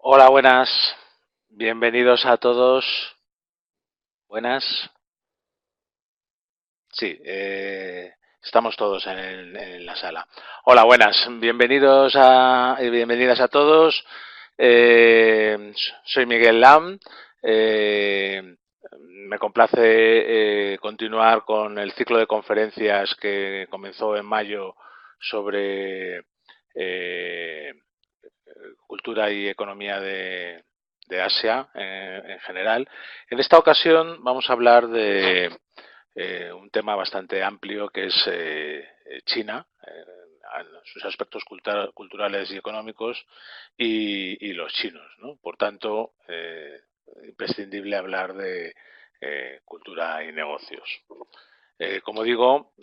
Hola, buenas. Bienvenidos a todos. Buenas. Sí, estamos todos en la sala. Hola, buenas. Bienvenidos y bienvenidas a todos. Soy Miguel Lam. Eh, Me complace continuar con el ciclo de conferencias que comenzó en mayo sobre cultura y economía de Asia en general. En esta ocasión vamos a hablar de un tema bastante amplio que es China, sus aspectos culturales y económicos y los chinos, ¿no? Por tanto, imprescindible hablar de cultura y negocios. Como digo,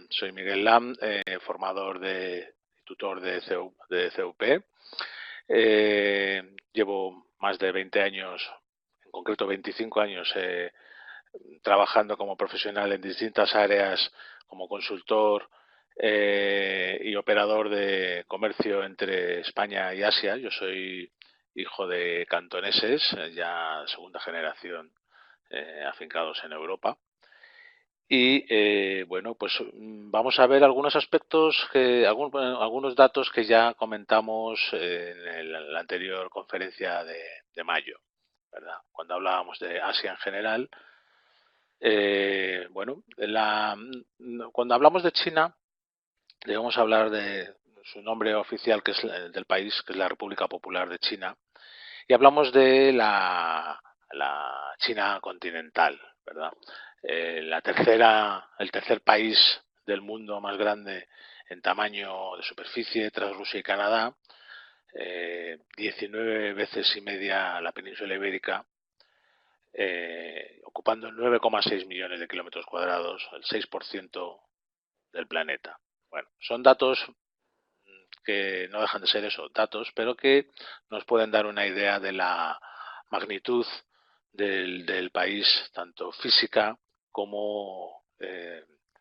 soy Miguel Lam, formador de tutor de CUP. Llevo más de 20 años, en concreto 25 años, trabajando como profesional en distintas áreas, como consultor y operador de comercio entre España y Asia. Yo soy hijo de cantoneses, ya segunda generación afincados en Europa. Y bueno, pues vamos a ver algunos aspectos, algunos datos que ya comentamos en la anterior conferencia de mayo, ¿verdad? Cuando hablábamos de Asia en general. Bueno, cuando hablamos de China, debemos hablar de su nombre oficial, que es del país, que es la República Popular de China, y hablamos de la China continental, ¿verdad? El tercer país del mundo más grande en tamaño de superficie tras Rusia y Canadá, 19 veces y media la península ibérica, ocupando 9,6 millones de kilómetros cuadrados, el 6% del planeta. Bueno, son datos que no dejan de ser eso, datos, pero que nos pueden dar una idea de la magnitud del país, tanto física como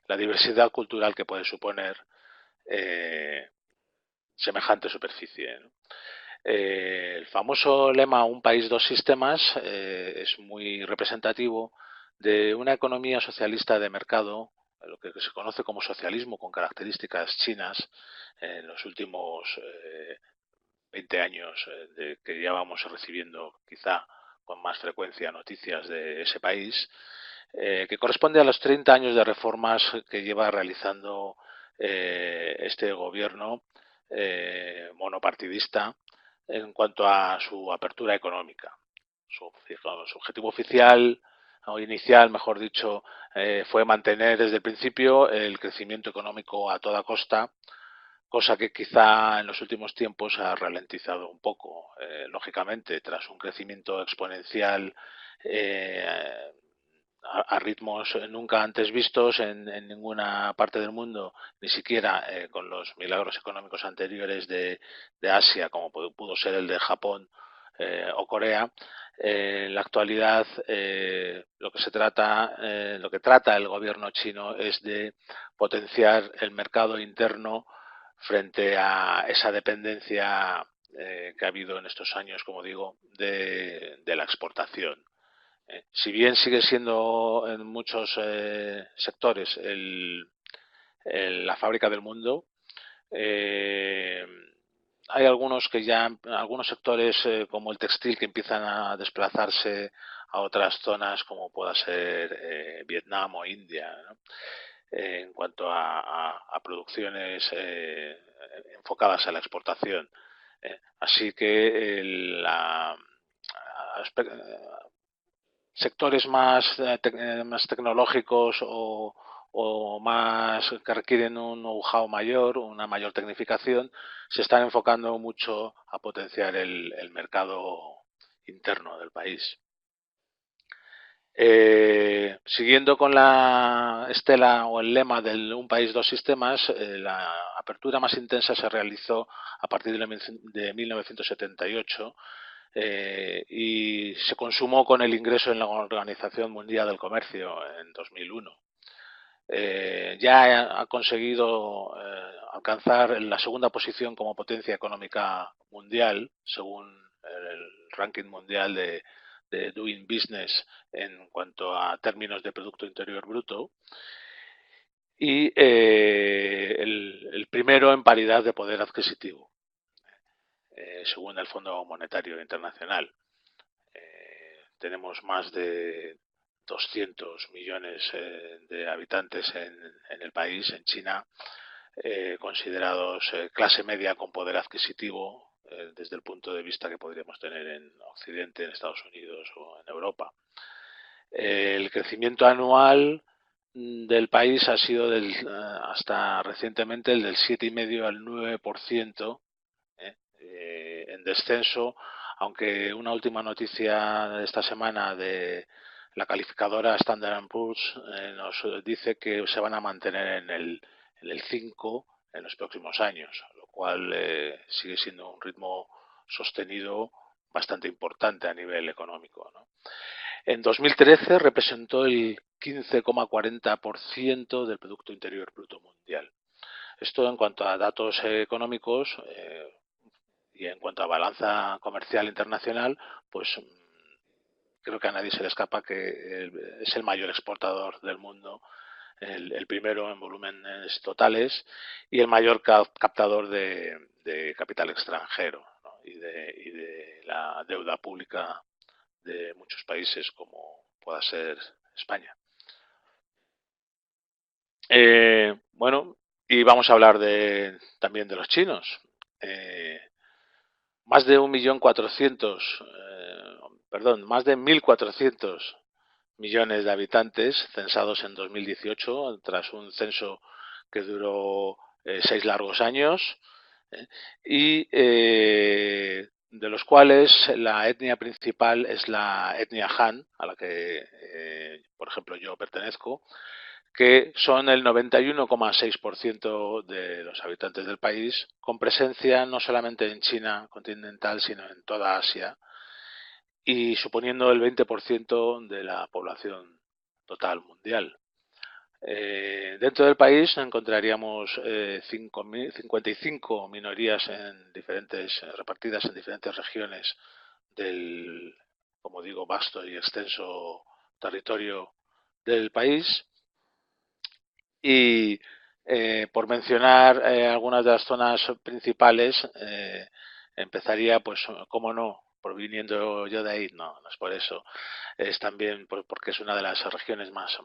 la diversidad cultural que puede suponer eh, semejante superficie, ¿no? El famoso lema Un país, dos sistemas es muy representativo de una economía socialista de mercado, lo que se conoce como socialismo con características chinas, en los últimos 20 años que ya vamos recibiendo quizá con más frecuencia noticias de ese país, que corresponde a los 30 años de reformas que lleva realizando este gobierno monopartidista en cuanto a su apertura económica. Su objetivo oficial o inicial, mejor dicho, fue mantener desde el principio el crecimiento económico a toda costa, cosa que quizá en los últimos tiempos ha ralentizado un poco, lógicamente, tras un crecimiento exponencial eh, a ritmos nunca antes vistos en ninguna parte del mundo, ni siquiera con los milagros económicos anteriores de Asia, como pudo ser el de Japón o Corea. En la actualidad, lo que trata el gobierno chino es de potenciar el mercado interno frente a esa dependencia que ha habido en estos años, como digo, de la exportación. Si bien sigue siendo en muchos sectores la fábrica del mundo, eh, hay algunos sectores como el textil que empiezan a desplazarse a otras zonas como pueda ser Vietnam o India, ¿no? En cuanto a producciones enfocadas a la exportación. Así que sectores más tecnológicos o más que requieren un know-how mayor, una mayor tecnificación, se están enfocando mucho a potenciar el mercado interno del país. Siguiendo con la estela o el lema del Un país, dos sistemas, la apertura más intensa se realizó a partir de 1978 y se consumó con el ingreso en la Organización Mundial del Comercio en 2001. Ya ha conseguido alcanzar la segunda posición como potencia económica mundial, según el ranking mundial de Doing Business en cuanto a términos de Producto Interior Bruto, y el primero en paridad de poder adquisitivo, según el Fondo Monetario Internacional. Tenemos más de 200 millones de habitantes en el país, en China, considerados clase media con poder adquisitivo desde el punto de vista que podríamos tener en Occidente, en Estados Unidos o en Europa. El crecimiento anual del país ha sido hasta recientemente el del 7,5 al 9%, en descenso, aunque una última noticia de esta semana de la calificadora Standard Poor's nos dice que se van a mantener en el 5 en los próximos años, lo cual sigue siendo un ritmo sostenido bastante importante a nivel económico, ¿no? En 2013 representó el 15,40% del Producto Interior Bruto Mundial. Esto en cuanto a datos económicos, y en cuanto a balanza comercial internacional, pues creo que a nadie se le escapa que es el mayor exportador del mundo, el primero en volúmenes totales y el mayor captador de capital extranjero, ¿no? y de la deuda pública de muchos países como pueda ser España. Bueno, y vamos a hablar también de los chinos. Más de 1.400.000 millones de habitantes censados en 2018, tras un censo que duró 6 largos años, y de los cuales la etnia principal es la etnia Han, a la que, por ejemplo, yo pertenezco, que son el 91,6% de los habitantes del país, con presencia no solamente en China continental, sino en toda Asia, y suponiendo el 20% de la población total mundial. Dentro del país encontraríamos 55 minorías repartidas en diferentes regiones del, como digo, vasto y extenso territorio del país. Y por mencionar algunas de las zonas principales, empezaría, pues, cómo no, proviniendo yo de ahí, no es por eso, es también porque es una de las regiones más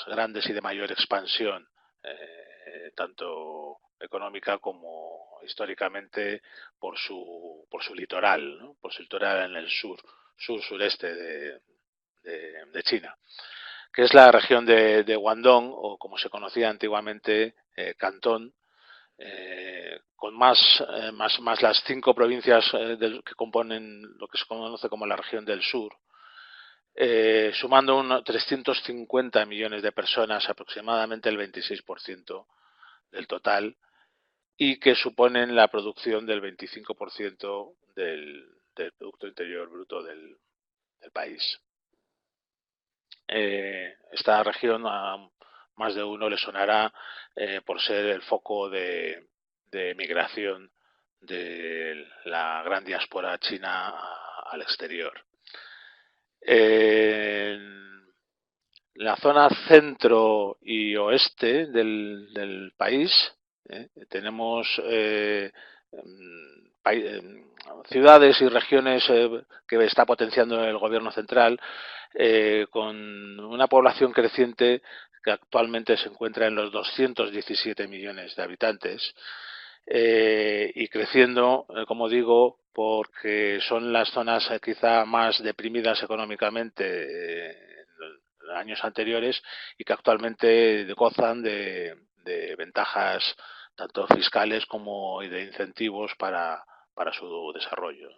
grandes y de mayor expansión, tanto económica como históricamente por su litoral, ¿no? Por su litoral en el sureste de China, que es la región de Guangdong, o como se conocía antiguamente, Cantón, con más las 5 provincias que componen lo que se conoce como la región del sur, sumando unos 350 millones de personas, aproximadamente el 26% del total, y que suponen la producción del 25% del Producto Interior Bruto del país. Esta región a más de uno le sonará por ser el foco de migración de la gran diáspora china al exterior. En la zona centro y oeste del país tenemos ciudades y regiones que está potenciando el gobierno central, con una población creciente que actualmente se encuentra en los 217 millones de habitantes, y creciendo, como digo, porque son las zonas quizá más deprimidas económicamente en años anteriores, y que actualmente gozan de ventajas tanto fiscales como de incentivos para su desarrollo.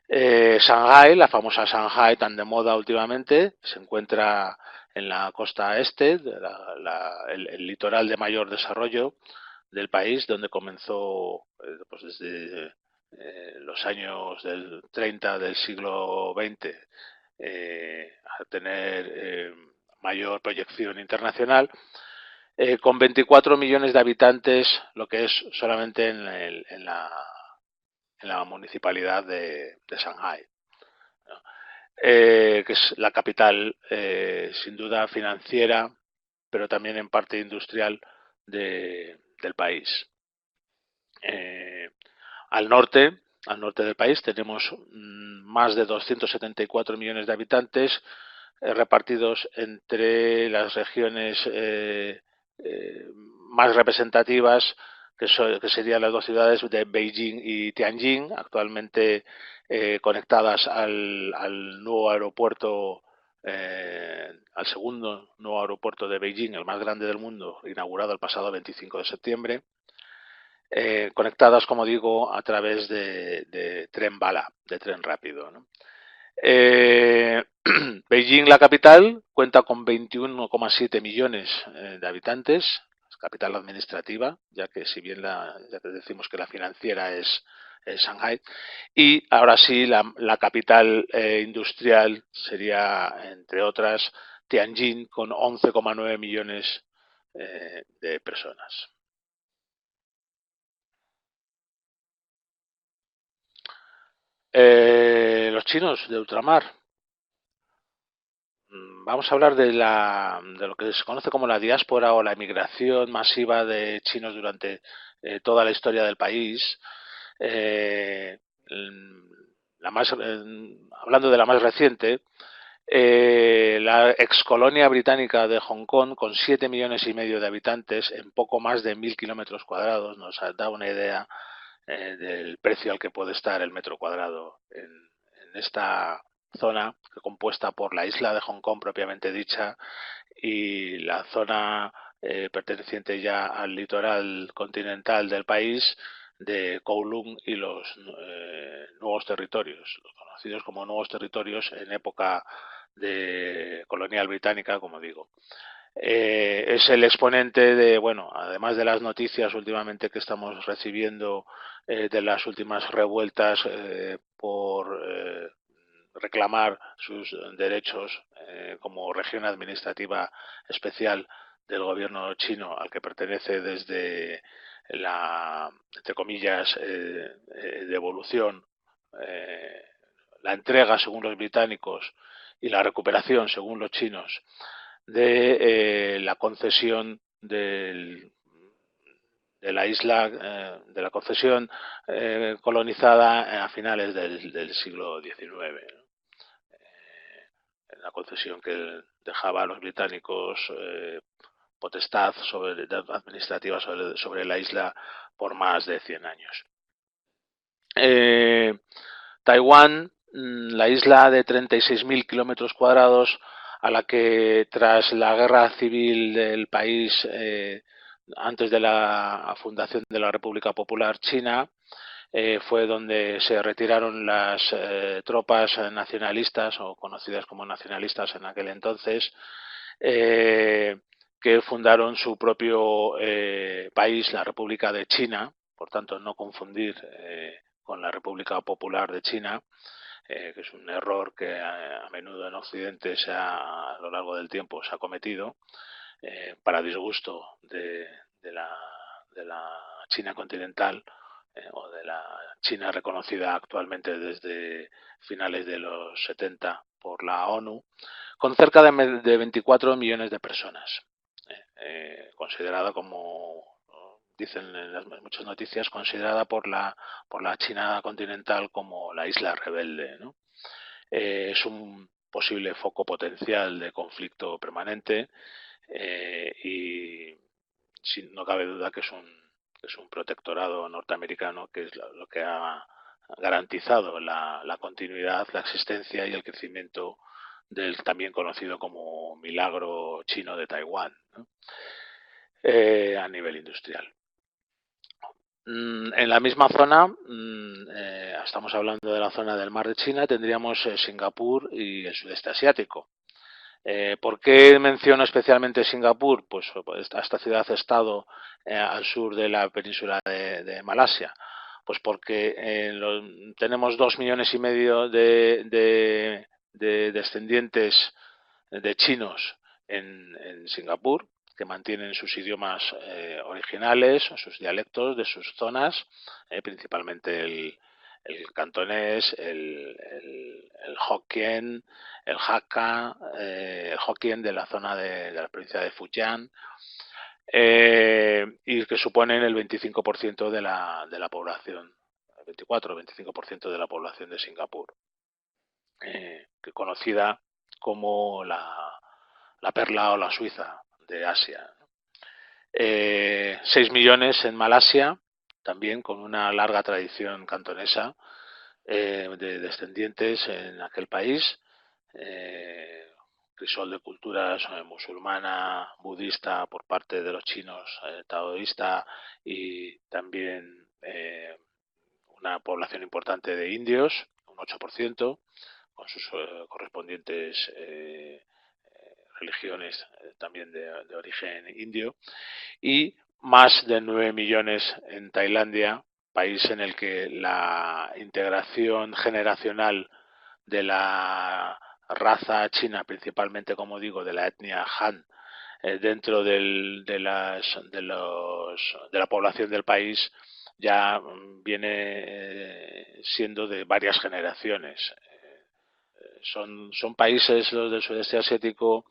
Shanghái, la famosa Shanghái tan de moda últimamente, se encuentra en la costa este, el litoral de mayor desarrollo del país, donde comenzó pues desde los años del 30 del siglo XX a tener mayor proyección internacional, con 24 millones de habitantes, lo que es solamente en la en la municipalidad de Shanghái, ¿no? Que es la capital, sin duda, financiera, pero también en parte industrial del país. Eh, al norte, al norte del país tenemos más de 274 millones de habitantes, repartidos entre las regiones más representativas, que serían las dos ciudades de Beijing y Tianjin, actualmente conectadas al nuevo aeropuerto, al segundo nuevo aeropuerto de Beijing, el más grande del mundo, inaugurado el pasado 25 de septiembre. Conectadas, como digo, a través de tren bala, de tren rápido, ¿no? Beijing, la capital, cuenta con 21,7 millones de habitantes, es capital administrativa, ya que si bien ya que decimos que la financiera es Shanghái, y ahora sí la capital industrial sería, entre otras, Tianjin, con 11,9 millones de personas. Los chinos de ultramar. Vamos a hablar de lo que se conoce como la diáspora o la emigración masiva de chinos durante toda la historia del país. Eh, hablando de la más reciente, la excolonia británica de Hong Kong, con 7,5 millones de habitantes en poco más de 1.000 kilómetros cuadrados, nos da una idea del precio al que puede estar el metro cuadrado en esta zona, compuesta por la isla de Hong Kong propiamente dicha y la zona perteneciente ya al litoral continental del país de Kowloon y los nuevos territorios, los conocidos como nuevos territorios en época de colonial británica, como digo. Es el exponente de, bueno, además de las noticias últimamente que estamos recibiendo de las últimas revueltas por reclamar sus derechos como región administrativa especial del gobierno chino al que pertenece desde la, entre comillas, devolución, eh, la entrega según los británicos y la recuperación según los chinos de la concesión de la isla, de la concesión colonizada a finales del siglo XIX, ¿no? La concesión que dejaba a los británicos potestad administrativa sobre la isla por más de 100 años. Taiwán, la isla de 36.000 kilómetros cuadrados, a la que tras la guerra civil del país, antes de la fundación de la República Popular China, fue donde se retiraron las tropas nacionalistas, o conocidas como nacionalistas en aquel entonces, que fundaron su propio país, la República de China, por tanto no confundir con la República Popular de China, que es un error que a menudo en Occidente a lo largo del tiempo se ha cometido, para disgusto de la China continental, o de la China reconocida actualmente desde finales de los 70 por la ONU, con cerca de 24 millones de personas, considerada como, dicen en muchas noticias, considerada por la China continental como la isla rebelde, ¿no? Es un posible foco potencial de conflicto permanente, y no cabe duda que es un protectorado norteamericano, que es lo que ha garantizado la continuidad, la existencia y el crecimiento del también conocido como milagro chino de Taiwán, ¿no? A nivel industrial. En la misma zona, estamos hablando de la zona del Mar de China, tendríamos Singapur y el sudeste asiático. ¿Por qué menciono especialmente Singapur? Pues esta ciudad-estado al sur de la península de Malasia. Pues porque tenemos 2,5 millones de descendientes de chinos en Singapur, que mantienen sus idiomas originales, sus dialectos de sus zonas, principalmente el cantonés, el Hokkien, el Hakka, el Hokkien de la zona de la provincia de Fujian, y que suponen el 25% de la población, el 24 o 25% de la población de Singapur, que conocida como la perla o la Suiza de Asia. 6 millones en Malasia, también con una larga tradición cantonesa de descendientes en aquel país, crisol de culturas musulmana, budista por parte de los chinos, taoísta, y también una población importante de indios, un 8%, con sus correspondientes religiones también de origen indio, y más de 9 millones en Tailandia, país en el que la integración generacional de la raza china, principalmente, como digo, de la etnia Han, dentro de la población del país, ya viene siendo de varias generaciones. Son países, los del sudeste asiático,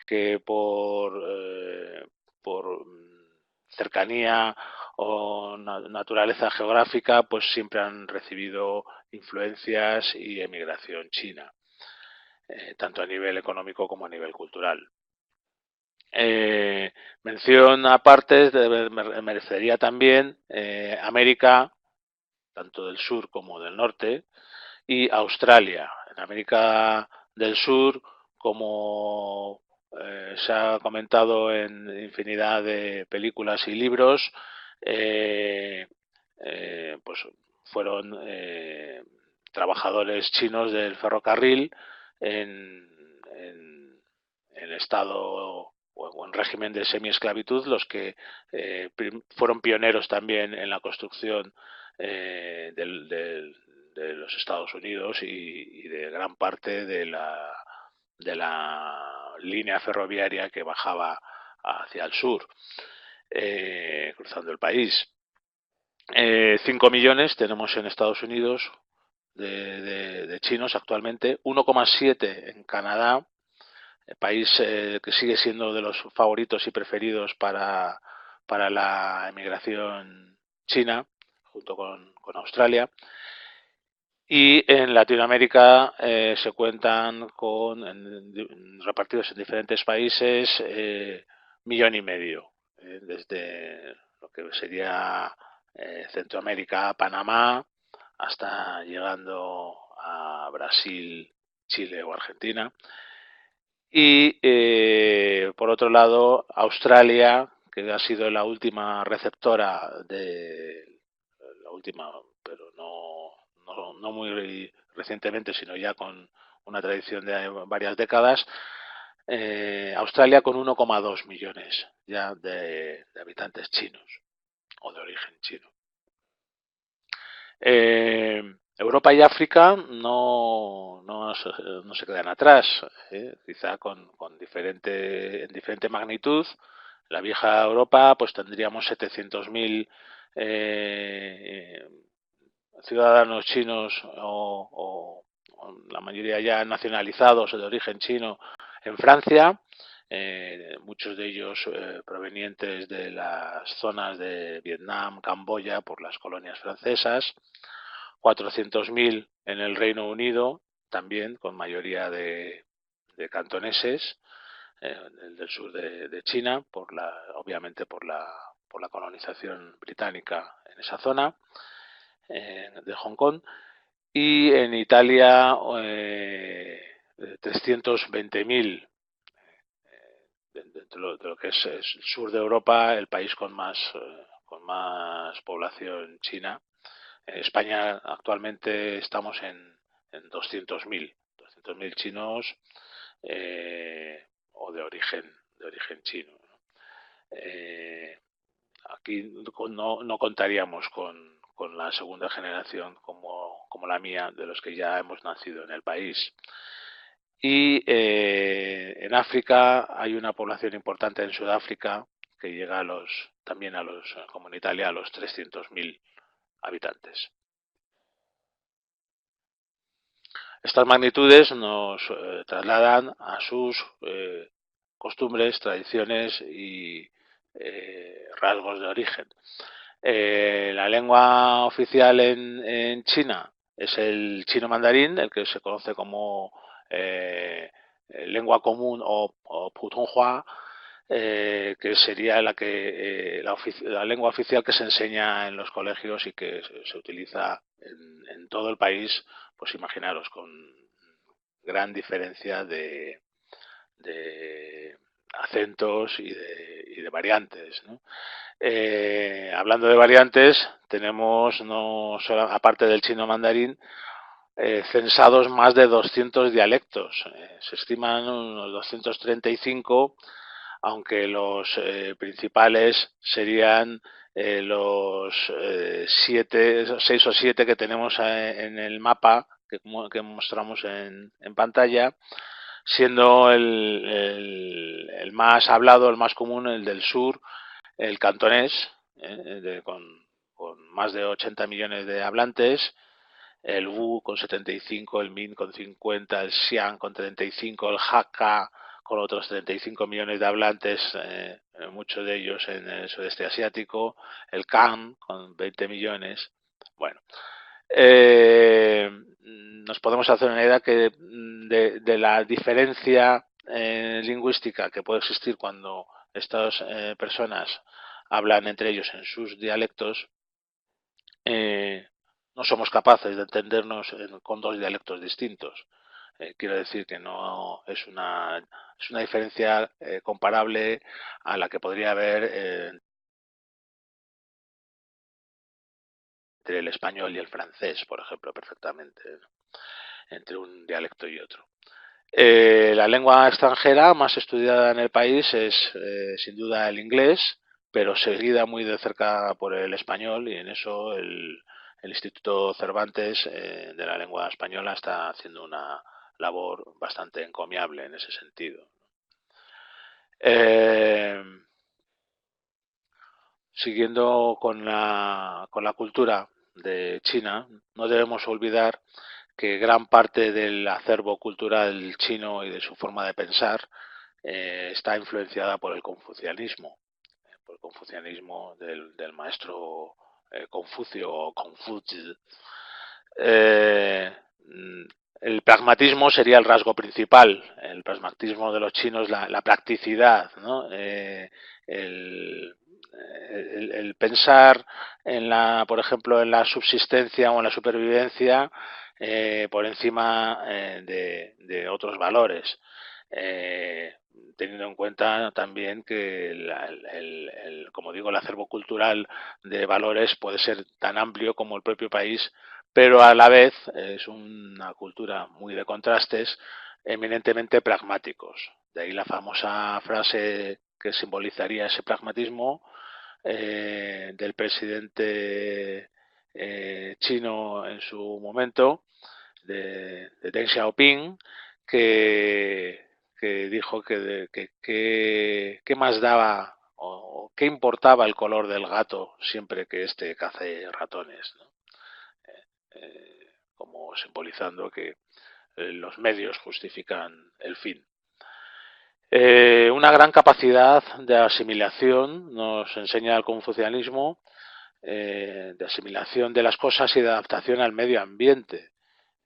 que por cercanía o naturaleza geográfica, pues siempre han recibido influencias y emigración china, tanto a nivel económico como a nivel cultural. Mención aparte merecería también América, tanto del sur como del norte, y Australia. En América del Sur, como se ha comentado en infinidad de películas y libros, pues fueron trabajadores chinos del ferrocarril en estado o en régimen de semiesclavitud, los que fueron pioneros también en la construcción de los Estados Unidos y de gran parte de la línea ferroviaria que bajaba hacia el sur, cruzando el país. 5 millones tenemos en Estados Unidos de chinos actualmente, 1,7 en Canadá, el país que sigue siendo de los favoritos y preferidos para la emigración china, junto con Australia. Y en Latinoamérica se cuentan con, repartidos en diferentes países, 1,5 millones, desde lo que sería Centroamérica, Panamá, hasta llegando a Brasil, Chile o Argentina. Y por otro lado, Australia, que ha sido la última receptora la última, pero no muy recientemente, sino ya con una tradición de varias décadas, Australia con 1,2 millones ya de habitantes chinos o de origen chino. Europa y África no se quedan atrás, quizá en diferente magnitud. La vieja Europa, pues tendríamos 700.000 ciudadanos chinos o la mayoría ya nacionalizados o de origen chino en Francia, muchos de ellos provenientes de las zonas de Vietnam, Camboya, por las colonias francesas. 400.000 en el Reino Unido, también con mayoría de cantoneses del sur de China, obviamente por la colonización británica en esa zona de Hong Kong. Y en Italia 320.000, dentro de lo que es el sur de Europa, el país con más población china. En España actualmente estamos en 200.000 chinos o de origen chino, ¿no? Aquí no contaríamos con la segunda generación como la mía, de los que ya hemos nacido en el país. Y en África hay una población importante, en Sudáfrica, que llega también como en Italia, a los 300.000 habitantes. Estas magnitudes nos trasladan a sus costumbres, tradiciones y rasgos de origen. La lengua oficial en China es el chino mandarín, el que se conoce como lengua común o Putonghua, que sería la lengua oficial que se enseña en los colegios y que se utiliza en todo el país, pues imaginaros, con gran diferencia de acentos y de variantes, ¿no? Hablando de variantes, tenemos, no solo, aparte del chino mandarín, censados más de 200 dialectos. Se estiman unos 235, aunque los principales serían los 6 o 7 que tenemos en el mapa que mostramos en pantalla, siendo el más hablado, el más común, el del sur, el cantonés, con más de 80 millones de hablantes, el Wu con 75, el Min con 50, el Xiang con 35, el Hakka con otros 35 millones de hablantes, muchos de ellos en el sudeste asiático, el Kan con 20 millones. Bueno, nos podemos hacer una idea que de la diferencia lingüística que puede existir cuando estas personas hablan entre ellos en sus dialectos, no somos capaces de entendernos con dos dialectos distintos. Quiero decir que no es una diferencia comparable a la que podría haber entre el español y el francés, por ejemplo, perfectamente, ¿no? Entre un dialecto y otro. La lengua extranjera más estudiada en el país es sin duda el inglés, pero seguida muy de cerca por el español, y en eso el Instituto Cervantes de la lengua española está haciendo una labor bastante encomiable en ese sentido. Eh, Siguiendo con la cultura de China, no debemos olvidar que gran parte del acervo cultural chino y de su forma de pensar está influenciada por el confucianismo del maestro Confucio o Confucio. Eh, el pragmatismo sería el rasgo principal. El pragmatismo de los chinos, la practicidad, ¿no? El, el pensar en por ejemplo, en la subsistencia o en la supervivencia por encima de otros valores. Eh, Teniendo en cuenta también que como digo, el acervo cultural de valores puede ser tan amplio como el propio país, pero a la vez es una cultura muy de contrastes, eminentemente pragmáticos. De ahí la famosa frase que simbolizaría ese pragmatismo del presidente chino en su momento, de Deng Xiaoping, que, que dijo que más daba o qué importaba el color del gato siempre que éste cace ratones, ¿no? Como simbolizando que los medios justifican el fin. Una gran capacidad de asimilación nos enseña el confucianismo, de asimilación de las cosas y de adaptación al medio ambiente.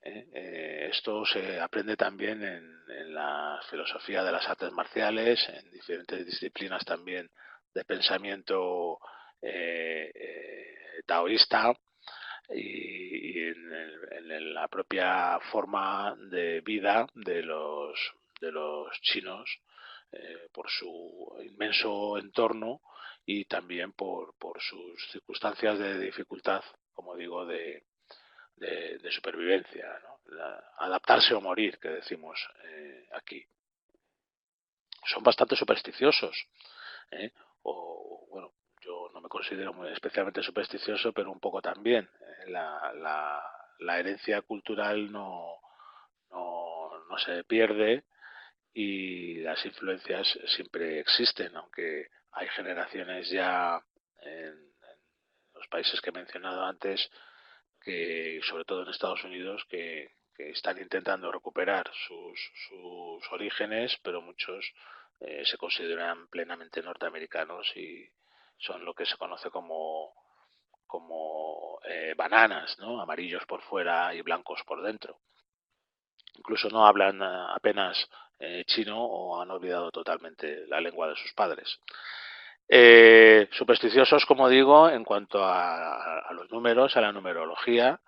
Esto se aprende también en la filosofía de las artes marciales, en diferentes disciplinas también de pensamiento taoísta y en la propia forma de vida de los chinos, por su inmenso entorno y también por sus circunstancias de dificultad, como digo, de supervivencia, ¿no? Adaptarse o morir, que decimos aquí. Son bastante supersticiosos, ¿eh? O, bueno, yo no me considero muy especialmente supersticioso, pero un poco también. La herencia cultural no se pierde y las influencias siempre existen, aunque hay generaciones ya en los países que he mencionado antes, que sobre todo en Estados Unidos, que están intentando recuperar sus orígenes, pero muchos se consideran plenamente norteamericanos y son lo que se conoce como bananas, ¿no? Amarillos por fuera y blancos por dentro. Incluso no hablan apenas chino o han olvidado totalmente la lengua de sus padres. Supersticiosos, como digo, en cuanto a los números, a la numerología,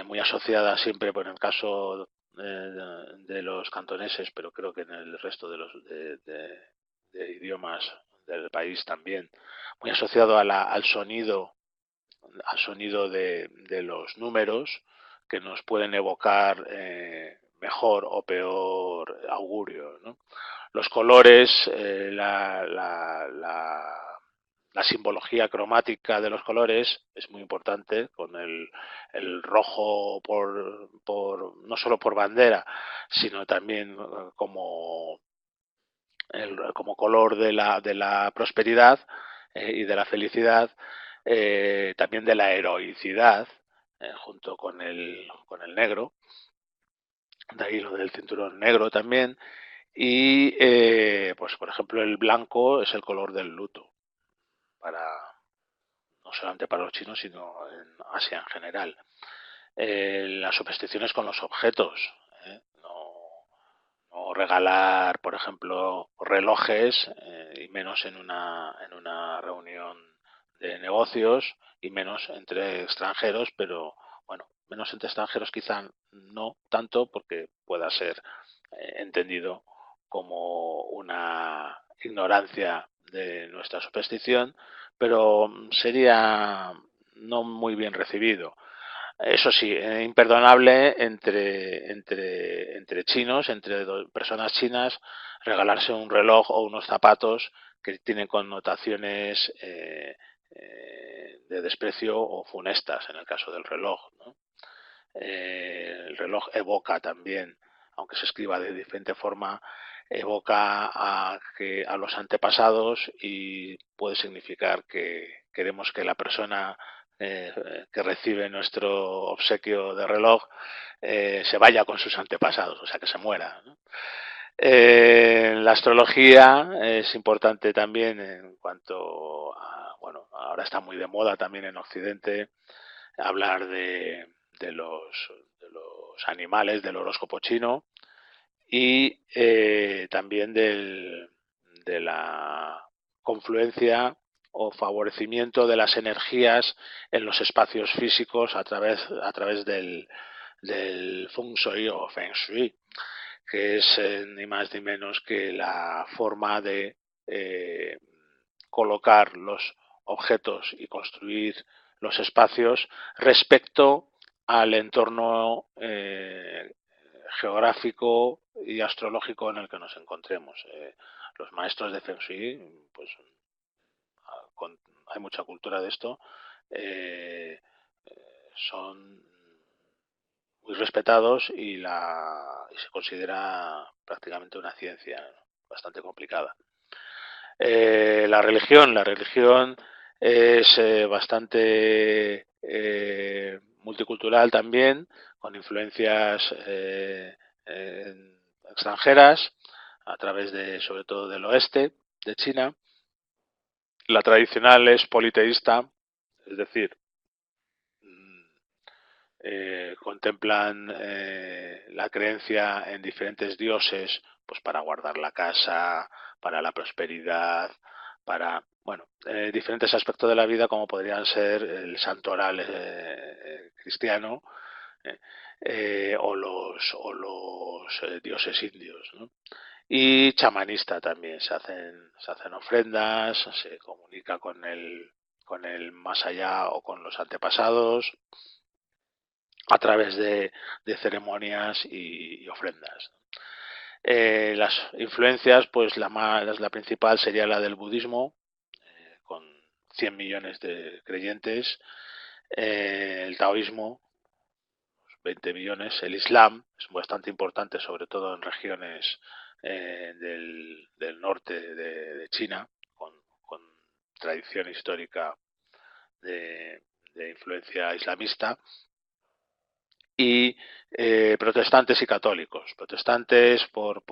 muy asociada siempre, por el caso de los cantoneses, pero creo que en el resto de los de idiomas del país también, muy asociado al sonido de los números que nos pueden evocar mejor o peor augurio, ¿no? Los colores, la simbología cromática de los colores es muy importante, con el rojo no solo por bandera, sino también como color de la prosperidad y de la felicidad, también de la heroicidad, junto con el negro, de ahí lo del cinturón negro también, y pues por ejemplo el blanco es el color del luto, para no solamente para los chinos, sino en Asia en general. Las supersticiones con los objetos, no regalar, por ejemplo, relojes, y menos en una reunión de negocios, y menos entre extranjeros, pero bueno, menos entre extranjeros quizá no tanto, porque pueda ser entendido como una ignorancia de nuestra superstición, pero sería no muy bien recibido. Eso sí, imperdonable entre chinos, personas chinas, regalarse un reloj o unos zapatos que tienen connotaciones de desprecio o funestas, en el caso del reloj, ¿no? El reloj evoca también, aunque se escriba de diferente forma, evoca a los antepasados, y puede significar que queremos que la persona que recibe nuestro obsequio de reloj se vaya con sus antepasados, o sea, que se muera, ¿no? La astrología es importante también en cuanto a, bueno, ahora está muy de moda también en Occidente hablar de los animales, del horóscopo chino, y también de la confluencia o favorecimiento de las energías en los espacios físicos a través del feng shui o feng shui, que es ni más ni menos que la forma de eh, colocar los objetos y construir los espacios respecto al entorno geográfico y astrológico en el que nos encontremos. Los maestros de Feng Shui, pues con, hay mucha cultura de esto, eh, son muy respetados, y se considera prácticamente una ciencia bastante complicada. La religión es bastante multicultural también, con influencias extranjeras a través de, sobre todo, del oeste de China. La tradicional es politeísta, es decir, contemplan la creencia en diferentes dioses, pues para guardar la casa, para la prosperidad, para bueno, diferentes aspectos de la vida, como podrían ser el santoral cristiano, o los dioses indios, ¿no? Y chamanista también, se hacen ofrendas, se comunica con el más allá o con los antepasados a través de ceremonias y ofrendas. Las influencias, pues la principal sería la del budismo, con 100 millones de creyentes, el taoísmo, 20 millones, el islam es bastante importante, sobre todo en regiones del norte de China, con tradición histórica de influencia islamista, y protestantes y católicos. Protestantes por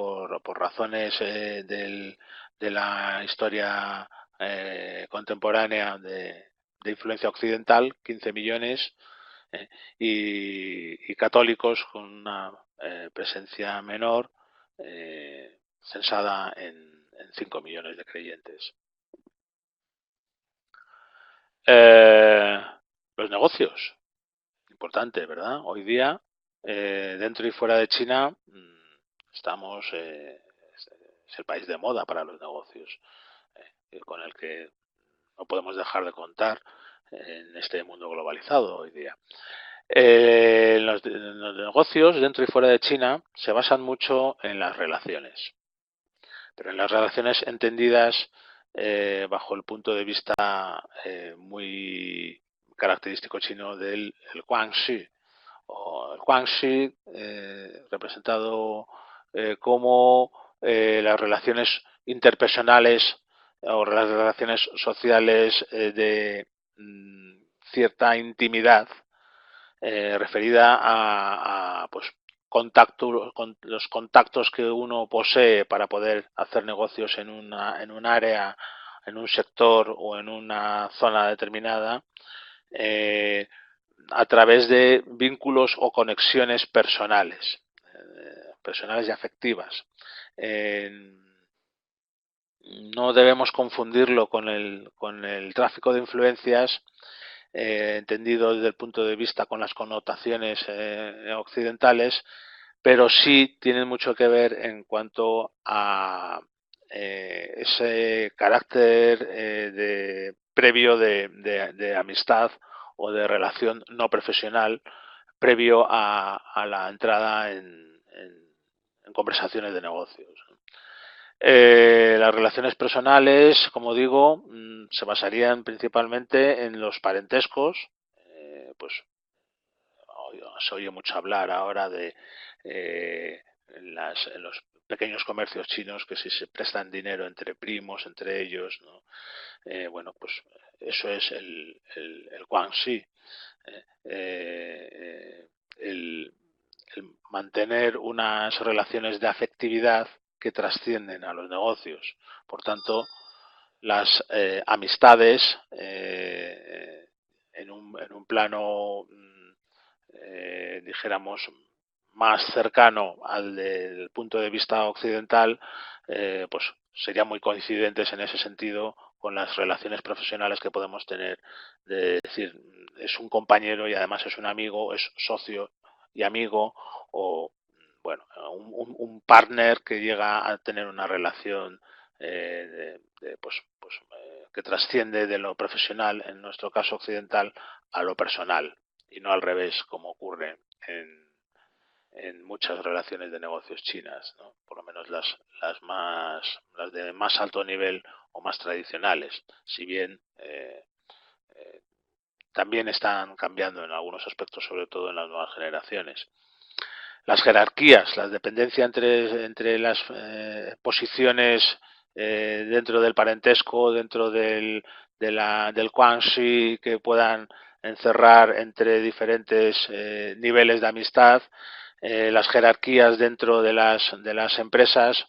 razones de la historia contemporánea de influencia occidental, 15 millones, eh, y católicos con una presencia menor, censada en 5 millones de creyentes. Eh, los negocios, importante, ¿verdad? Hoy día, dentro y fuera de China, estamos, es el país de moda para los negocios, con el que no podemos dejar de contar en este mundo globalizado hoy día. Los negocios dentro y fuera de China se basan mucho en las relaciones, pero en las relaciones entendidas bajo el punto de vista muy característico chino del el Guangxi, o el Guangxi representado como las relaciones interpersonales o las relaciones sociales de cierta intimidad referida pues con los contactos que uno posee para poder hacer negocios en un área, en un sector o en una zona determinada, eh, a través de vínculos o conexiones personales y afectivas. No debemos confundirlo con el tráfico de influencias, entendido desde el punto de vista con las connotaciones occidentales, pero sí tienen mucho que ver en cuanto a ese carácter previo de amistad o de relación no profesional previo a la entrada en conversaciones de negocios. Las relaciones personales, como digo, se basarían principalmente en los parentescos. Pues se oye mucho hablar ahora de en los pequeños comercios chinos, que si se prestan dinero entre primos, entre ellos, ¿no? Bueno, pues eso es el Guangxi. El, el mantener unas relaciones de afectividad que trascienden a los negocios. Por tanto, las amistades en un plano, dijéramos, más cercano al del punto de vista occidental, pues serían muy coincidentes en ese sentido con las relaciones profesionales que podemos tener, de decir, es un compañero y además es un amigo, es socio y amigo, o bueno, un partner que llega a tener una relación que trasciende de lo profesional, en nuestro caso occidental, a lo personal, y no al revés, como ocurre en muchas relaciones de negocios chinas, ¿no? Por lo menos las de más alto nivel o más tradicionales, si bien también están cambiando en algunos aspectos, sobre todo en las nuevas generaciones. Las jerarquías, la dependencia entre las posiciones dentro del parentesco, dentro del Guangxi, que puedan encerrar entre diferentes niveles de amistad, las jerarquías dentro de las empresas,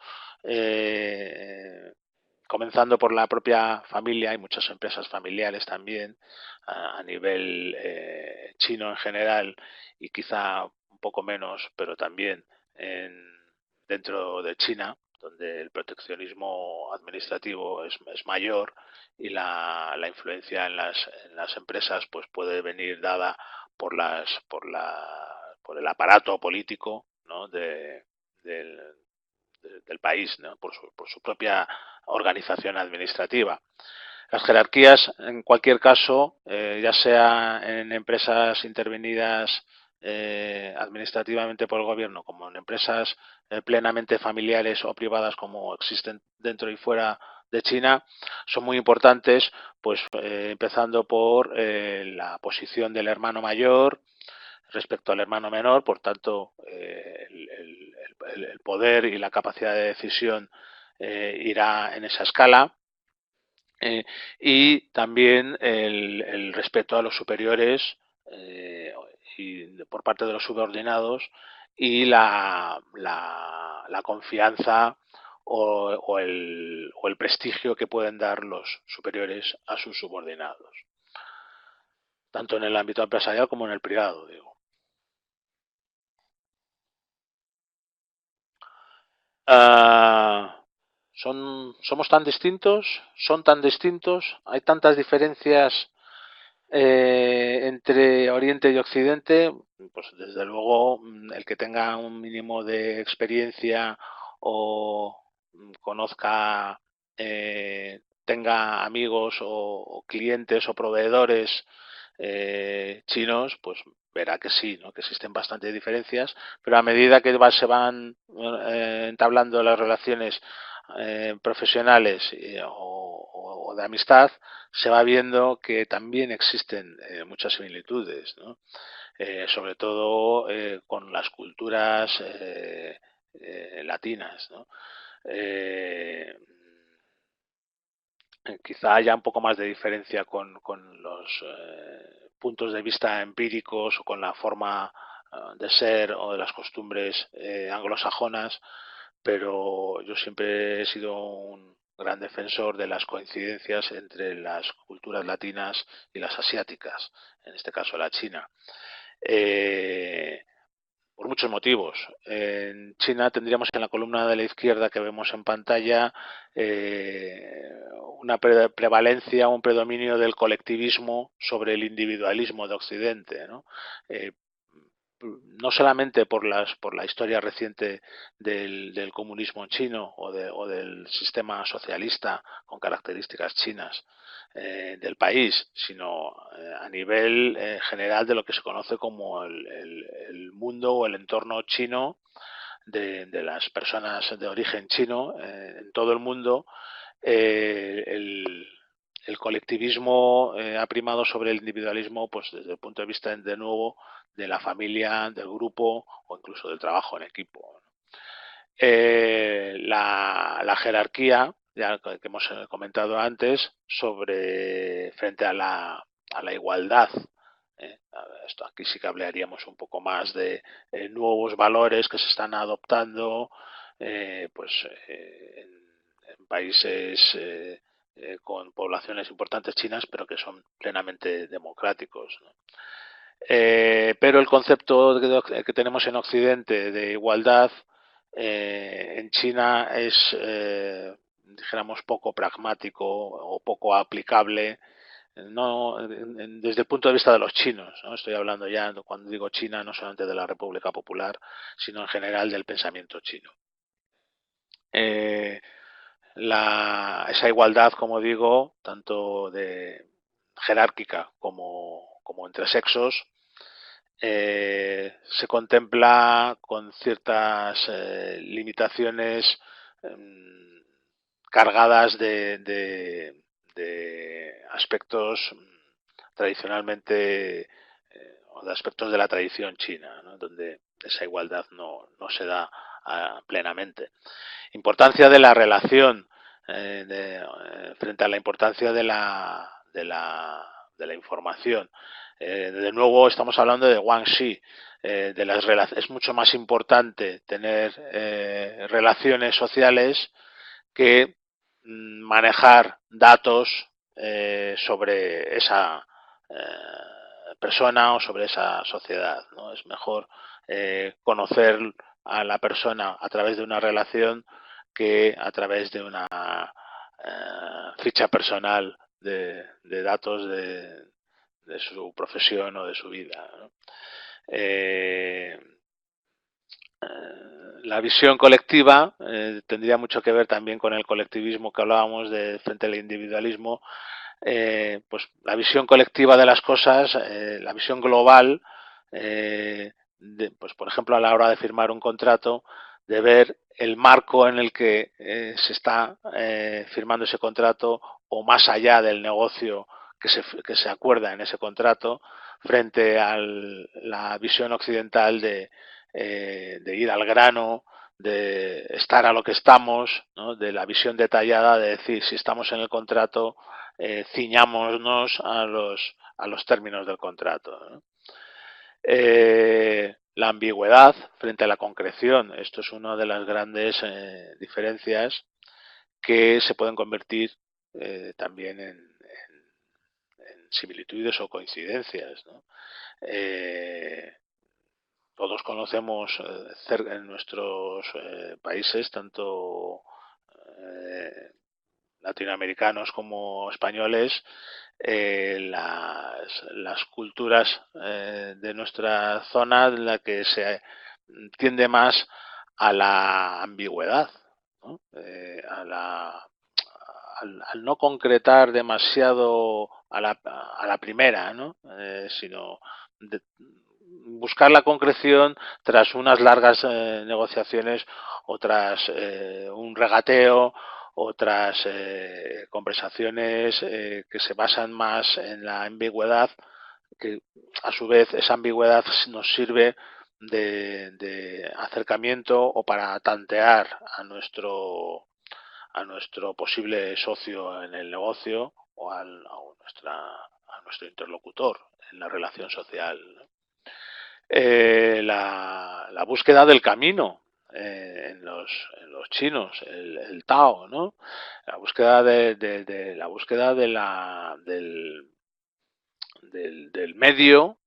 comenzando por la propia familia. Hay muchas empresas familiares también a nivel chino en general, y quizá un poco menos, pero también dentro de China, donde el proteccionismo administrativo es mayor, y la influencia en las empresas pues puede venir dada por el aparato político, ¿no? del, del país, ¿no? Por su propia organización administrativa. Las jerarquías, en cualquier caso, ya sea en empresas intervenidas administrativamente por el gobierno, como en empresas plenamente familiares o privadas, como existen dentro y fuera de China, son muy importantes, pues empezando por la posición del hermano mayor respecto al hermano menor. Por tanto, el poder y la capacidad de decisión irá en esa escala. Y también el respeto a los superiores, por parte de los subordinados y la confianza o el prestigio que pueden dar los superiores a sus subordinados, tanto en el ámbito empresarial como en el privado, digo. Somos tan distintos, son tan distintos, hay tantas diferencias entre Oriente y Occidente. Pues desde luego el que tenga un mínimo de experiencia o conozca, tenga amigos o clientes o proveedores chinos, pues verá que sí, ¿no? Que existen bastantes diferencias, pero a medida que se van entablando las relaciones profesionales o de amistad, se va viendo que también existen muchas similitudes, ¿no? Sobre todo con las culturas latinas, ¿no? Eh, Quizá haya un poco más de diferencia con los puntos de vista empíricos o con la forma de ser o de las costumbres anglosajonas, pero yo siempre he sido un gran defensor de las coincidencias entre las culturas latinas y las asiáticas, en este caso la china. Eh, por muchos motivos. En China tendríamos en la columna de la izquierda que vemos en pantalla una prevalencia, un predominio del colectivismo sobre el individualismo de Occidente, ¿no? Eh, no solamente por la historia reciente del comunismo chino o del sistema socialista con características chinas del país, sino a nivel general de lo que se conoce como el mundo o el entorno chino de las personas de origen chino en todo el mundo. eh, el, el colectivismo ha primado sobre el individualismo, pues desde el punto de vista, de nuevo, de la familia, del grupo o incluso del trabajo en equipo. La jerarquía, ya que hemos comentado antes, sobre frente a la igualdad. Esto aquí sí que hablaríamos un poco más de nuevos valores que se están adoptando, pues en países con poblaciones importantes chinas, pero que son plenamente democráticos, ¿no? Pero el concepto que tenemos en Occidente de igualdad en China es, dijéramos, poco pragmático o poco aplicable, no desde el punto de vista de los chinos, ¿no? Estoy hablando ya, cuando digo China, no solamente de la República Popular, sino en general del pensamiento chino. Eh, esa igualdad, como digo, tanto de jerárquica como entre sexos, se contempla con ciertas limitaciones cargadas de aspectos tradicionalmente o de aspectos de la tradición china, ¿no? Donde esa igualdad no se da plenamente. Importancia de la relación frente a la importancia de la información. De nuevo estamos hablando de Guangxi. Es mucho más importante tener relaciones sociales que manejar datos sobre esa persona o sobre esa sociedad, ¿no? Es mejor conocer a la persona a través de una relación que a través de una ficha personal de datos de su profesión o de su vida, ¿no? Eh, la visión colectiva tendría mucho que ver también con el colectivismo que hablábamos de frente al individualismo. Pues la visión colectiva de las cosas, la visión global, pues por ejemplo a la hora de firmar un contrato, de ver el marco en el que se está firmando ese contrato o más allá del negocio que se acuerda en ese contrato, frente a la visión occidental de ir al grano, de estar a lo que estamos, ¿no? De la visión detallada de decir si estamos en el contrato, ciñámonos a los términos del contrato, ¿no? La ambigüedad frente a la concreción. Esto es una de las grandes diferencias que se pueden convertir también en similitudes o coincidencias, ¿no? Todos conocemos en nuestros países, tanto latinoamericanos como españoles, las culturas de nuestra zona en la que se tiende más a la ambigüedad, ¿no? Al no concretar demasiado a la primera, ¿no? Sino de, buscar la concreción tras unas largas negociaciones o tras un regateo o tras conversaciones que se basan más en la ambigüedad, que a su vez esa ambigüedad nos sirve de acercamiento o para tantear a nuestro posible socio en el negocio o a nuestro interlocutor en la relación social. La búsqueda del camino en los chinos, el Tao, ¿no? La búsqueda la búsqueda del medio,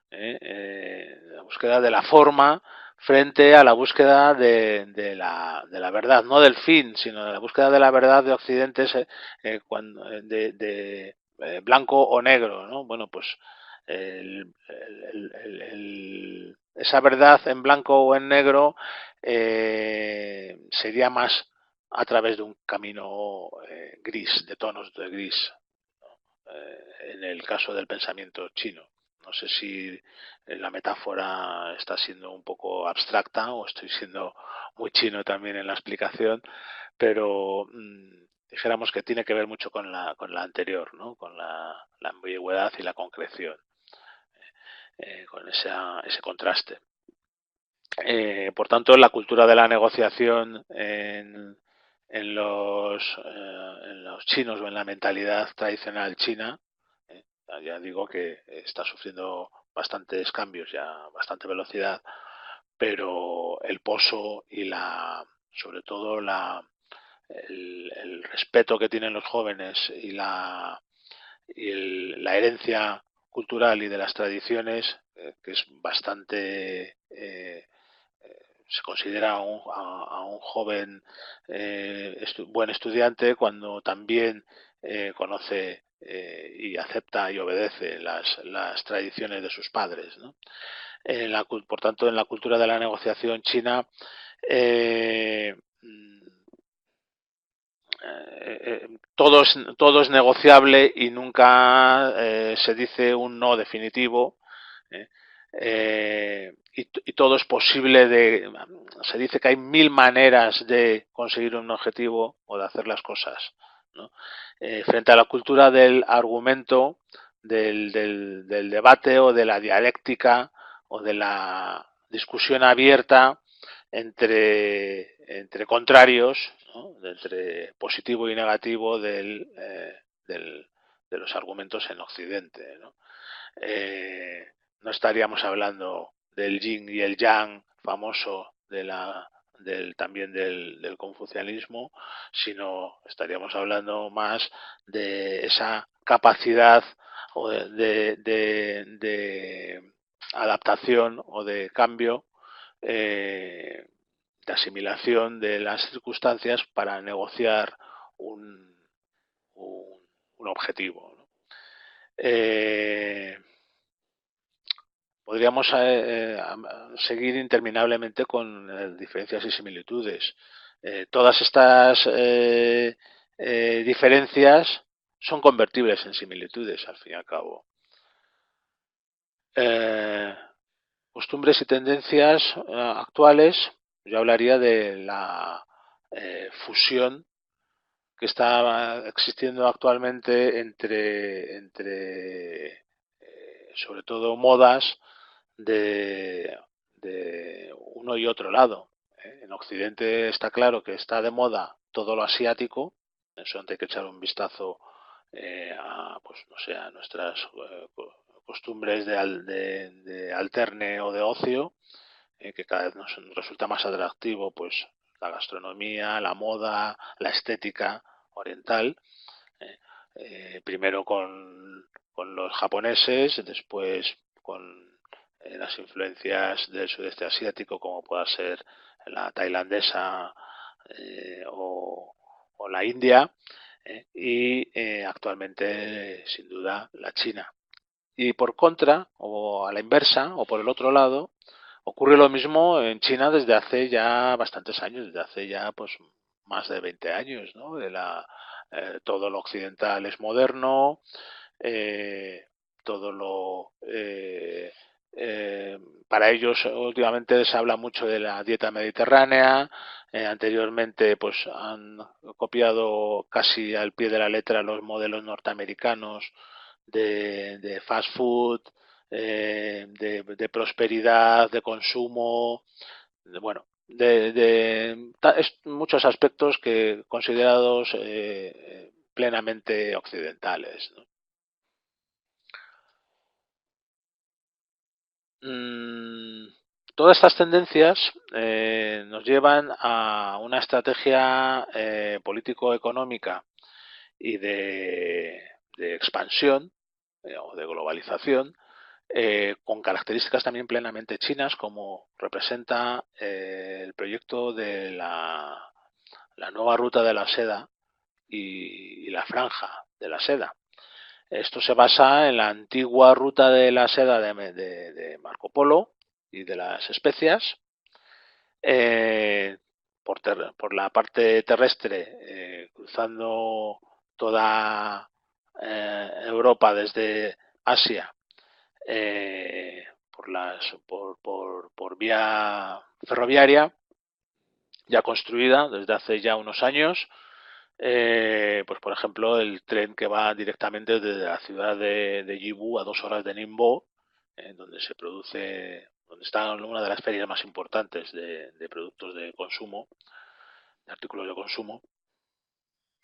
la búsqueda de la forma frente a la búsqueda de la verdad, no del fin, sino de la búsqueda de la verdad de Occidente, blanco o negro, ¿no? Bueno, pues esa verdad en blanco o en negro sería más a través de un camino gris, de tonos de gris, en el caso del pensamiento chino. No sé si la metáfora está siendo un poco abstracta o estoy siendo muy chino también en la explicación, pero dijéramos que tiene que ver mucho con la anterior, ¿no? Con la ambigüedad y la concreción, con ese contraste. Por tanto, la cultura de la negociación en los chinos o en la mentalidad tradicional china, ya digo que está sufriendo bastantes cambios, ya bastante velocidad, pero el pozo y sobre todo el respeto que tienen los jóvenes y la herencia cultural y de las tradiciones, que es bastante se considera a un joven buen estudiante cuando también conoce y acepta y obedece las tradiciones de sus padres, ¿no? Por tanto, en la cultura de la negociación china, eh, todo es negociable y nunca se dice un no definitivo. ¿eh? Y todo es posible se dice que hay 1000 maneras de conseguir un objetivo o de hacer las cosas, ¿no? Frente a la cultura del argumento, del debate o de la dialéctica o de la discusión abierta entre contrarios, ¿no? Entre positivo y negativo de los argumentos en Occidente, ¿no? No estaríamos hablando del yin y el yang famoso también del confucianismo, sino estaríamos hablando más de esa capacidad o de adaptación o de cambio, de asimilación de las circunstancias para negociar un, un, un objetivo, ¿no? Podríamos seguir interminablemente con diferencias y similitudes. Todas estas diferencias son convertibles en similitudes, al fin y al cabo. Eh, Costumbres y tendencias actuales, yo hablaría de la fusión que está existiendo actualmente entre sobre todo modas de, de uno y otro lado. En Occidente está claro que está de moda todo lo asiático, eso hay que echar un vistazo pues no sé, a nuestras costumbres de alterne o de ocio, que cada vez nos resulta más atractivo, pues la gastronomía, la moda, la estética oriental, eh, primero con los japoneses, después con las influencias del sudeste asiático, como pueda ser la tailandesa o la India, y actualmente, sin duda, la China. Y por contra, o a la inversa, o por el otro lado, ocurre lo mismo en China desde hace ya bastantes años, desde hace ya pues más de 20 años, ¿no? Todo lo occidental es moderno, eh, todo lo eh, para ellos últimamente se habla mucho de la dieta mediterránea. Anteriormente pues han copiado casi al pie de la letra los modelos norteamericanos de fast food, de prosperidad, de consumo, bueno, muchos aspectos que considerados plenamente occidentales, ¿no? Mm, Todas estas tendencias nos llevan a una estrategia político-económica y de expansión o de globalización con características también plenamente chinas, como representa el proyecto de la nueva ruta de la seda y la franja de la seda. Esto se basa en la antigua ruta de la seda de Marco Polo y de las especias. eh, por la parte terrestre, cruzando toda Europa desde Asia, por vía ferroviaria, ya construida desde hace ya unos años. Pues por ejemplo el tren que va directamente desde la ciudad de Yibu a 2 horas de Ningbo, donde está una de las ferias más importantes de productos de consumo, de artículos de consumo,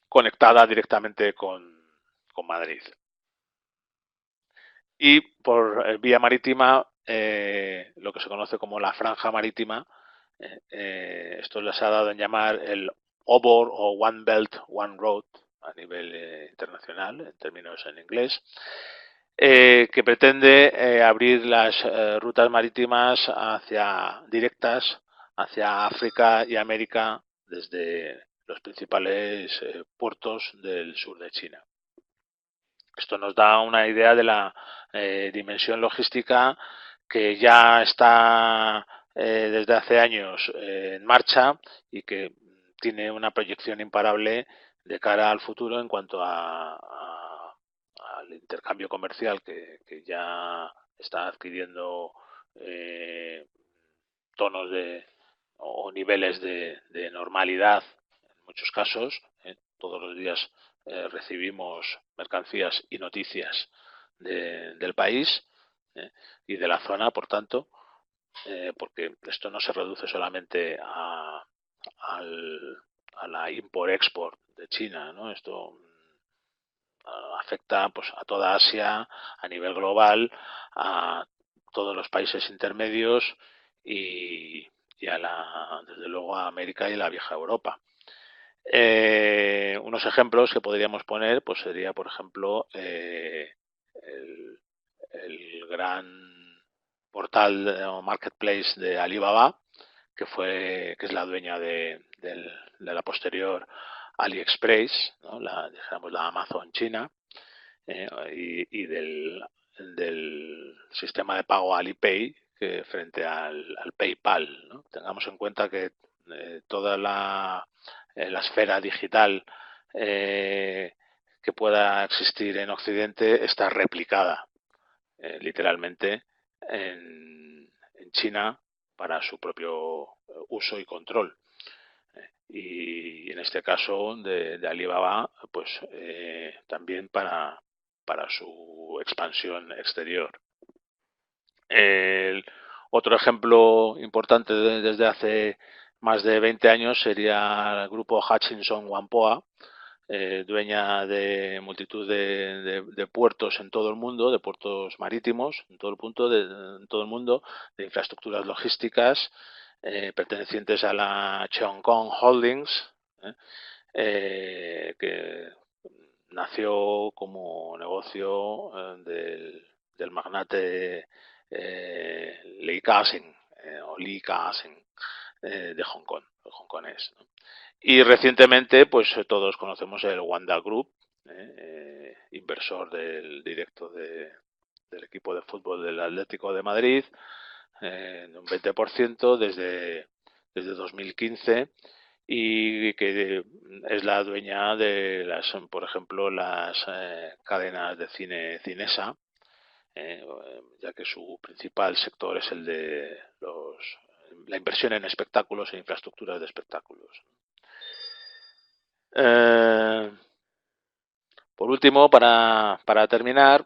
conectada directamente con Madrid. Y por vía marítima, lo que se conoce como la franja marítima, esto les ha dado en llamar el OBOR o One Belt, One Road a nivel internacional, en términos en inglés, que pretende abrir las rutas marítimas directas hacia África y América desde los principales puertos del sur de China. Esto nos da una idea de la dimensión logística que ya está desde hace años en marcha y que tiene una proyección imparable de cara al futuro en cuanto al intercambio comercial que ya está adquiriendo eh, tonos o niveles de normalidad en muchos casos. Todos los días recibimos mercancías y noticias del país y de la zona, por tanto, porque esto no se reduce solamente a la import-export de China, ¿no? Esto afecta pues a toda Asia a nivel global, a todos los países intermedios y desde luego a América y la vieja Europa. Unos ejemplos que podríamos poner pues sería por ejemplo el gran portal o marketplace de Alibaba, que es la dueña de la posterior AliExpress, ¿no? Digamos, la Amazon China, del sistema de pago Alipay frente al PayPal, ¿no? Tengamos en cuenta que toda la esfera digital que pueda existir en Occidente está replicada literalmente en China para su propio uso y control. Y en este caso de Alibaba, pues también para su expansión exterior. El otro ejemplo importante desde hace más de 20 años sería el grupo Hutchinson Whampoa, dueña de multitud de puertos en todo el mundo, de puertos marítimos en todo en todo el mundo, de infraestructuras logísticas pertenecientes a la Cheong Kong Holdings, que nació como negocio del magnate Lee Ka-shing, o Lee Ka-shing, de Hong Kong, el hongkonés, ¿no? Y recientemente, pues todos conocemos el Wanda Group, inversor directo del equipo de fútbol del Atlético de Madrid, de un 20% desde 2015, y que es la dueña de por ejemplo, las cadenas de cine Cinesa, ya que su principal sector es el de la inversión en espectáculos e infraestructuras de espectáculos. Eh, por último, para terminar,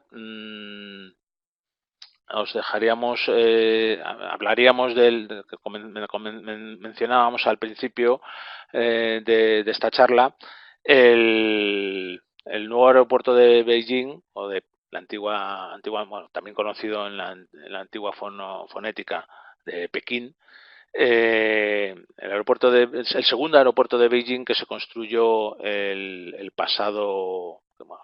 os dejaríamos, hablaríamos del que mencionábamos al principio de esta charla, el nuevo aeropuerto de Beijing, o de la antigua bueno, también conocido en la antigua fonética de Pekín. Es el segundo aeropuerto de Beijing que se construyó el pasado, bueno,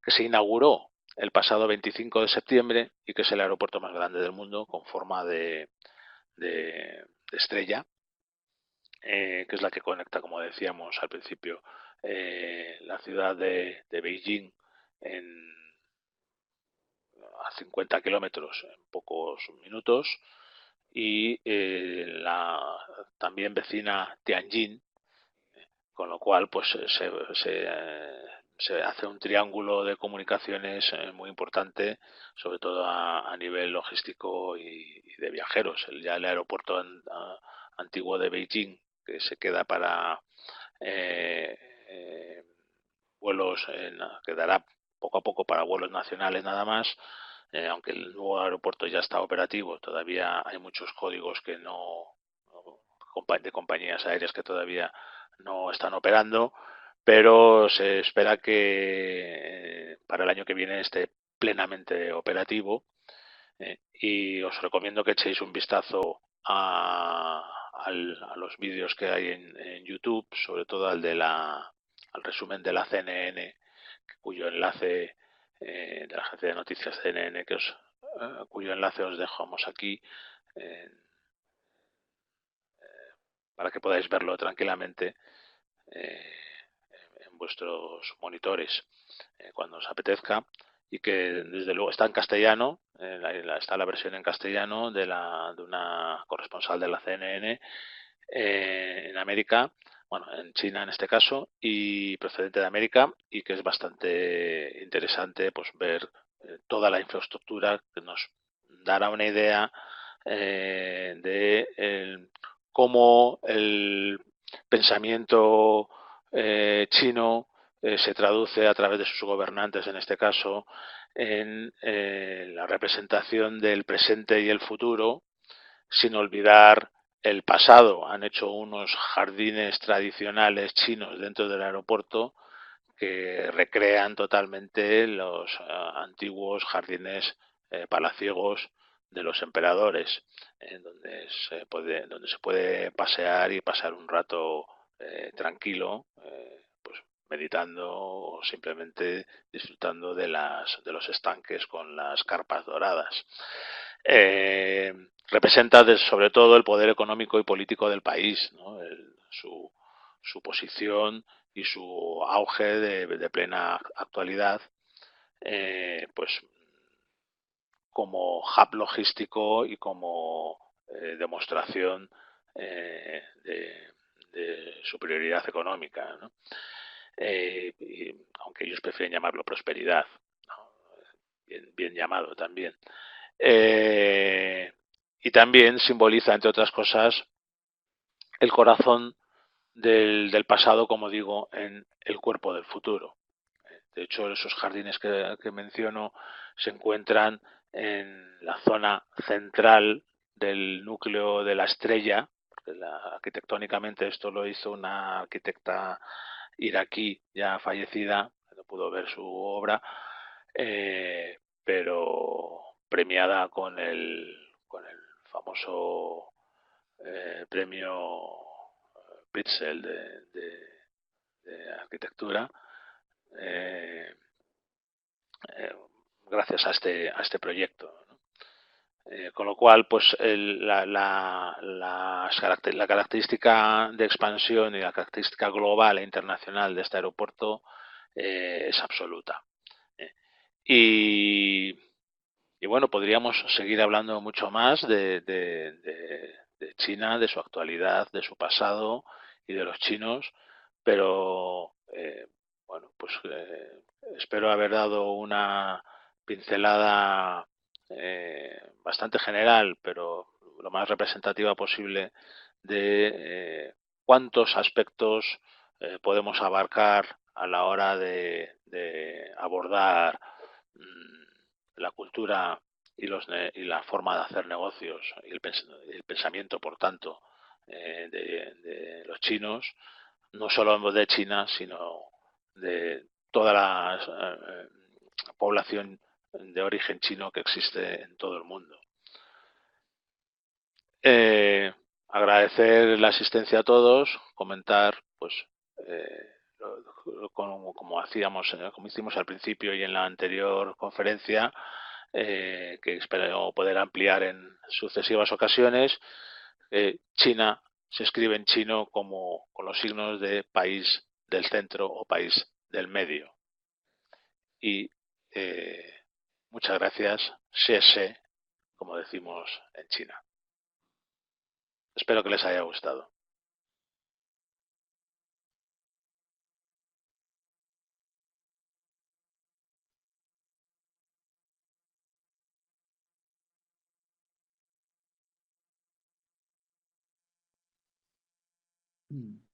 que se inauguró el pasado 25 de septiembre, y que es el aeropuerto más grande del mundo con forma de estrella, que es la que conecta, como decíamos al principio, la ciudad de Beijing a 50 kilómetros en pocos minutos, y la también vecina Tianjin, con lo cual pues se hace un triángulo de comunicaciones muy importante, sobre todo a nivel logístico y de viajeros. Ya el aeropuerto antiguo de Beijing, que se queda para eh, eh, vuelos, quedará poco a poco para vuelos nacionales nada más. Aunque el nuevo aeropuerto ya está operativo, todavía hay muchos códigos que de compañías aéreas que todavía no están operando, pero se espera que para el año que viene esté plenamente operativo. Y os recomiendo que echéis un vistazo a los vídeos que hay en YouTube, sobre todo al resumen de la CNN, cuyo enlace, de la agencia de noticias CNN, cuyo enlace os dejamos aquí, eh, para que podáis verlo tranquilamente eh, en vuestros monitores cuando os apetezca, y que desde luego está en castellano, está la versión en castellano de una corresponsal de la CNN en América, bueno, en China en este caso, y procedente de América, y que es bastante interesante pues ver toda la infraestructura, que nos dará una idea de cómo el pensamiento chino se traduce a través de sus gobernantes, en este caso, en la representación del presente y el futuro, sin olvidar el pasado. Han hecho unos jardines tradicionales chinos dentro del aeropuerto que recrean totalmente los antiguos jardines palaciegos de los emperadores, donde se puede pasear y pasar un rato tranquilo, pues meditando o simplemente disfrutando de los estanques con las carpas doradas. Representa sobre todo el poder económico y político del país, ¿no? Su posición y su auge de plena actualidad, pues como hub logístico y como demostración de superioridad económica, ¿no? Aunque ellos prefieren llamarlo prosperidad, ¿no? Bien llamado también. Y también simboliza, entre otras cosas, el corazón del pasado, como digo, en el cuerpo del futuro. De hecho, esos jardines que menciono se encuentran en la zona central del núcleo de la estrella, porque arquitectónicamente esto lo hizo una arquitecta iraquí ya fallecida, no pudo ver su obra, pero premiada con el famoso premio Pritzel de arquitectura, eh, eh, gracias a este proyecto, ¿no? Con lo cual, pues la característica de expansión y la característica global e internacional de este aeropuerto es absoluta. Eh. Y, y, bueno, podríamos seguir hablando mucho más de China, de su actualidad, de su pasado y de los chinos, pero bueno, pues espero haber dado una pincelada bastante general, pero lo más representativa posible de cuántos aspectos podemos abarcar a la hora de abordar la cultura y la forma de hacer negocios y el pensamiento, por tanto, de los chinos, no solo de China, sino de toda la población de origen chino que existe en todo el mundo. Eh, Agradecer la asistencia a todos, comentar, pues, como hacíamos, como hicimos al principio y en la anterior conferencia, que espero poder ampliar en sucesivas ocasiones. China se escribe en chino como con los signos de país del centro o país del medio. Y muchas gracias, xie, como decimos en China. Espero que les haya gustado. Mm.